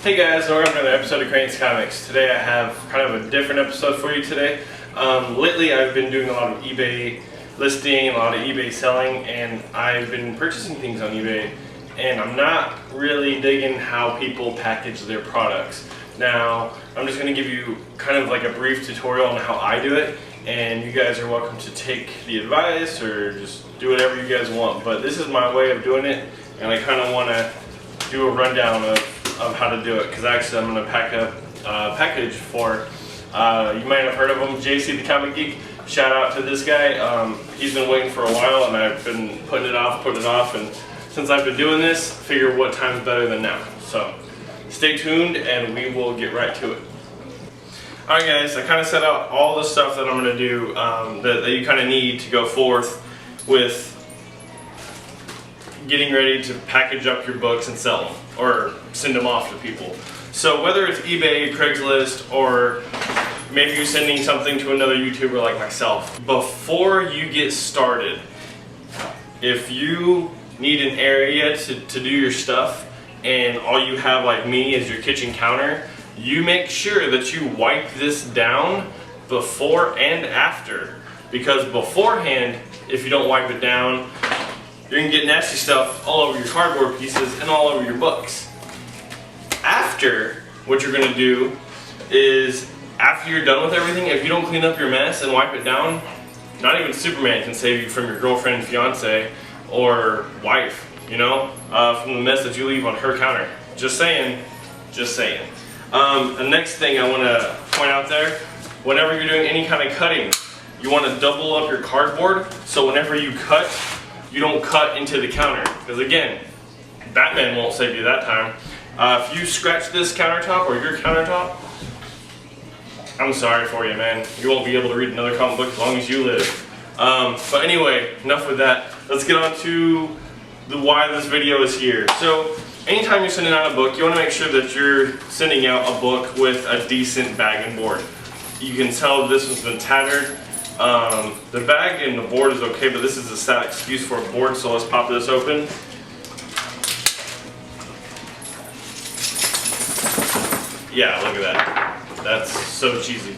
Hey guys, welcome to another episode of Jc the Comics. Today I have kind of a different episode for you today. Lately I've been doing a lot of eBay listing, a lot of eBay selling, and I've been purchasing things on eBay, and I'm not really digging how people package their products. Now, I'm just going to give you kind of like a brief tutorial on how I do it, and you guys are welcome to take the advice or just do whatever you guys want. But this is my way of doing it, and I kind of want to do a rundown of how to do it, because actually I'm going to pack up a package for, you might have heard of him, Jc the Comic Geek. Shout out to this guy. He's been waiting for a while, and I've been putting it off, and since I've been doing this, figure what time's better than now. So stay tuned and we will get right to it. Alright guys, I kind of set out all the stuff that I'm going to do that you kind of need to go forth with getting ready to package up your books and sell them, or send them off to people. So whether it's eBay, Craigslist, or maybe you're sending something to another YouTuber like myself, before you get started, if you need an area to do your stuff and all you have, like me, is your kitchen counter, you make sure that you wipe this down before and after, because beforehand, if you don't wipe it down, you're going to get nasty stuff all over your cardboard pieces and all over your books. After, what you're going to do is, after you're done with everything, if you don't clean up your mess and wipe it down, not even Superman can save you from your girlfriend, fiance, or wife, you know, from the mess that you leave on her counter. Just saying, just saying. The next thing I want to point out there, whenever you're doing any kind of cutting, you want to double up your cardboard, so whenever you cut, you don't cut into the counter. Because again, Batman won't save you that time. If you scratch this countertop or your countertop, I'm sorry for you, man. You won't be able to read another comic book as long as you live. But anyway, enough with that. Let's get on to why this video is here. So, anytime you're sending out a book, you want to make sure that you're sending out a book with a decent bag and board. You can tell this one's been tattered. The bag and the board is okay, but this is a sad excuse for a board, so let's pop this open. Yeah, look at that. That's so cheesy.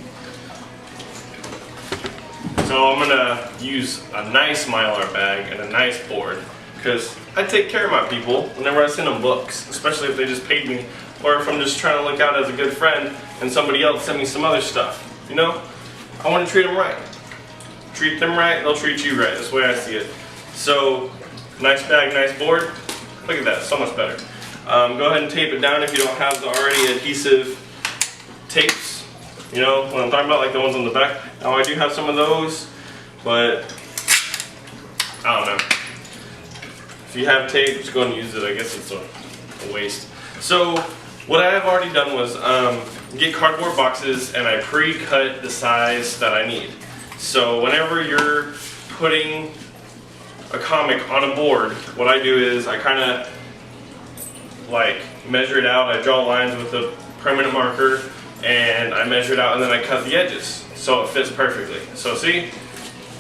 So I'm gonna use a nice Mylar bag and a nice board, because I take care of my people whenever I send them books, especially if they just paid me, or if I'm just trying to look out as a good friend and somebody else sent me some other stuff. You know, I want to treat them right. Treat them right, they'll treat you right. That's the way I see it. So, nice bag, nice board. Look at that, so much better. Go ahead and tape it down if you don't have the already adhesive tapes. You know what I'm talking about, like the ones on the back. Now I do have some of those, but I don't know. If you have tape, just go ahead and use it. I guess it's a waste. So what I have already done was get cardboard boxes, and I pre-cut the size that I need. So whenever you're putting a comic on a board, what I do is I kind of like measure it out. I draw lines with a permanent marker, and I measure it out, and then I cut the edges so it fits perfectly. So see?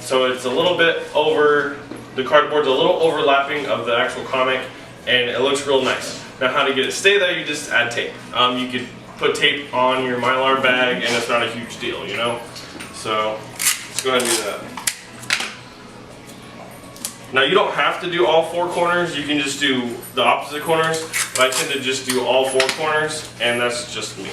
So it's a little bit over, the cardboard's a little overlapping of the actual comic, and it looks real nice. Now how to get it stay there, you just add tape. You could put tape on your Mylar bag, and it's not a huge deal, you know? So let's go ahead and do that. Now you don't have to do all four corners, you can just do the opposite corners, but I tend to just do all four corners, and that's just me.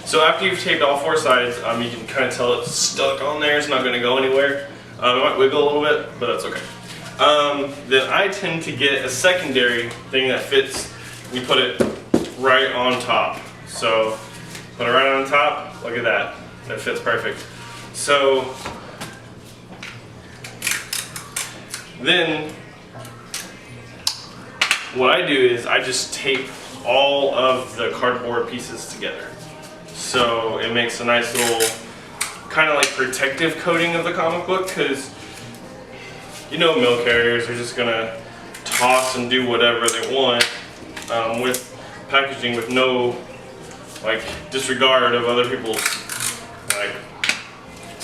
So after you've taped all four sides, you can kind of tell it's stuck on there, it's not going to go anywhere. It might wiggle a little bit, but that's okay. Then I tend to get a secondary thing that fits. We put it right on top. So put it right on top, look at that. That fits perfect. So then what I do is I just tape all of the cardboard pieces together. So it makes a nice little kind of like protective coating of the comic book, because you know mail carriers are just gonna toss and do whatever they want with packaging with no like disregard of other people's like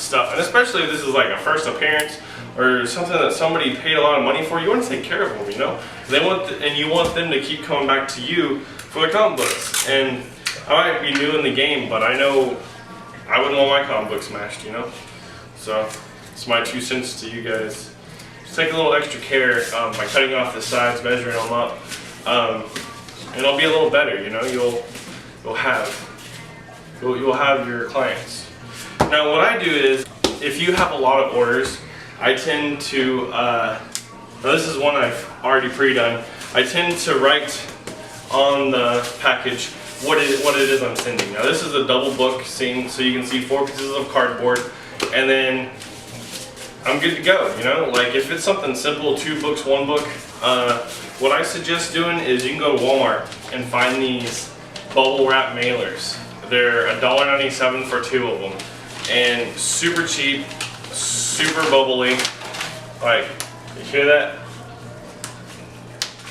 stuff, and especially if this is like a first appearance or something that somebody paid a lot of money for, you want to take care of them, you know? And you want them to keep coming back to you for their comic books. And I might be new in the game, but I know I wouldn't want my comic book smashed, you know? So it's my 2 cents to you guys. Just take a little extra care by cutting off the sides, measuring them up, and it'll be a little better, you know? You'll have your clients. Now what I do is, if you have a lot of orders, I tend to, now this is one I've already pre-done, I tend to write on the package what it is I'm sending. Now this is a double book scene, so you can see 4 pieces of cardboard, and then I'm good to go, you know? Like if it's something simple, 2 books, 1 book, what I suggest doing is you can go to Walmart and find these bubble wrap mailers. They're $1.97 for 2 of them, and super cheap, super bubbly. Like, you hear that?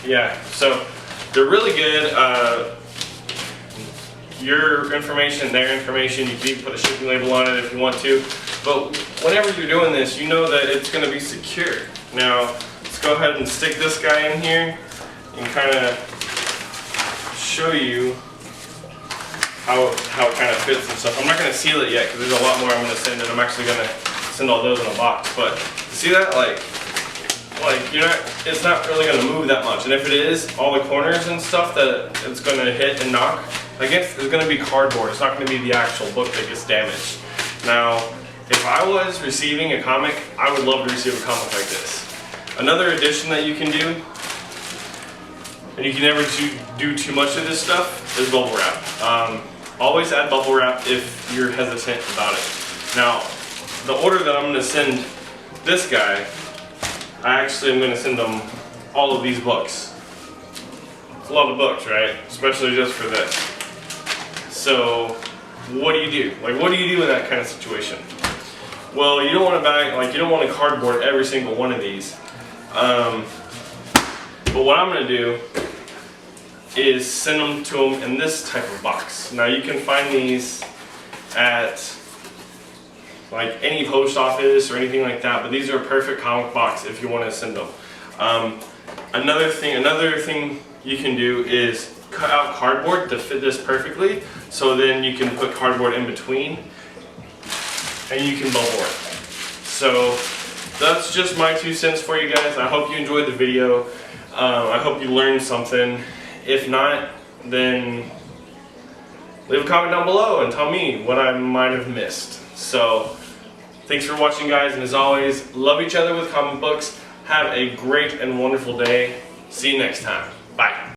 Yeah, so they're really good. Your information, their information, you can even put a shipping label on it if you want to. But whenever you're doing this, you know that it's going to be secure. Now, let's go ahead and stick this guy in here and kind of show you how it kind of fits and stuff. I'm not going to seal it yet because there's a lot more I'm going to send, and I'm actually going to send all those in a box. But see that? Like it's not really going to move that much. And if it is, all the corners and stuff that it's going to hit and knock, I guess it's going to be cardboard. It's not going to be the actual book that gets damaged. Now, if I was receiving a comic, I would love to receive a comic like this. Another addition that you can do, and you can never do too much of this stuff, is bubble wrap. Always add bubble wrap if you're hesitant about it. Now, the order that I'm going to send this guy, I actually am going to send them all of these books. It's a lot of books, right? Especially just for this. So, what do you do? Like, what do you do in that kind of situation? Well, you don't want to buy, you don't want to cardboard every single one of these. But what I'm going to do is send them to them in this type of box. Now, you can find these at like any post office or anything like that, but these are a perfect comic box if you want to send them. Another thing you can do is cut out cardboard to fit this perfectly, so then you can put cardboard in between and you can bubble it. So that's just my 2 cents for you guys. I hope you enjoyed the video. I hope you learned something. If not, then leave a comment down below and tell me what I might have missed. So, thanks for watching, guys, and as always, love each other with comic books. Have a great and wonderful day. See you next time. Bye.